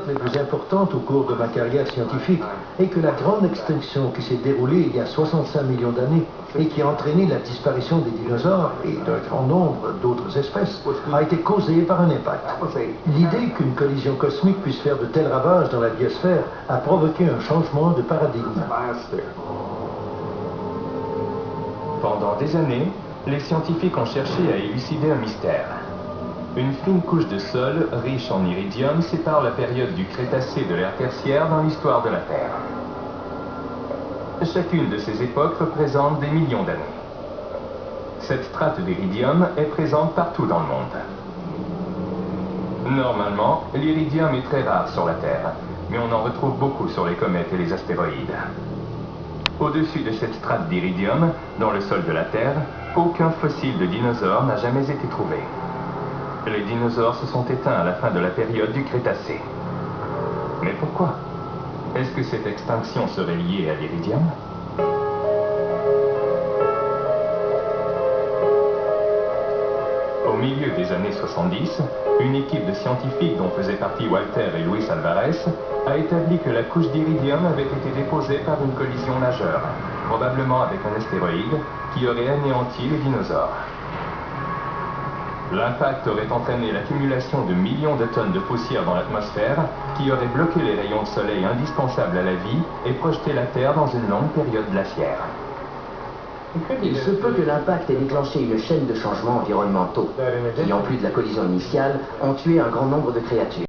Les plus importantes au cours de ma carrière scientifique est que la grande extinction qui s'est déroulée il y a 65 millions d'années et qui a entraîné la disparition des dinosaures et d'un grand nombre d'autres espèces a été causée par un impact. L'idée qu'une collision cosmique puisse faire de tels ravages dans la biosphère a provoqué un changement de paradigme. Pendant des années, les scientifiques ont cherché à élucider un mystère. Une fine couche de sol riche en iridium sépare la période du Crétacé de l'ère tertiaire dans l'histoire de la Terre. Chacune de ces époques représente des millions d'années. Cette strate d'iridium est présente partout dans le monde. Normalement, l'iridium est très rare sur la Terre, mais on en retrouve beaucoup sur les comètes et les astéroïdes. Au-dessus de cette strate d'iridium, dans le sol de la Terre, aucun fossile de dinosaure n'a jamais été trouvé. Les dinosaures se sont éteints à la fin de la période du Crétacé. Mais pourquoi? Est-ce que cette extinction serait liée à l'iridium? Au milieu des années 70, une équipe de scientifiques dont faisaient partie Walter et Luis Alvarez a établi que la couche d'iridium avait été déposée par une collision majeure, probablement avec un astéroïde qui aurait anéanti les dinosaures. L'impact aurait entraîné l'accumulation de millions de tonnes de poussière dans l'atmosphère qui aurait bloqué les rayons de soleil indispensables à la vie et projeté la Terre dans une longue période glaciaire. Il se peut que l'impact ait déclenché une chaîne de changements environnementaux qui, en plus de la collision initiale, ont tué un grand nombre de créatures.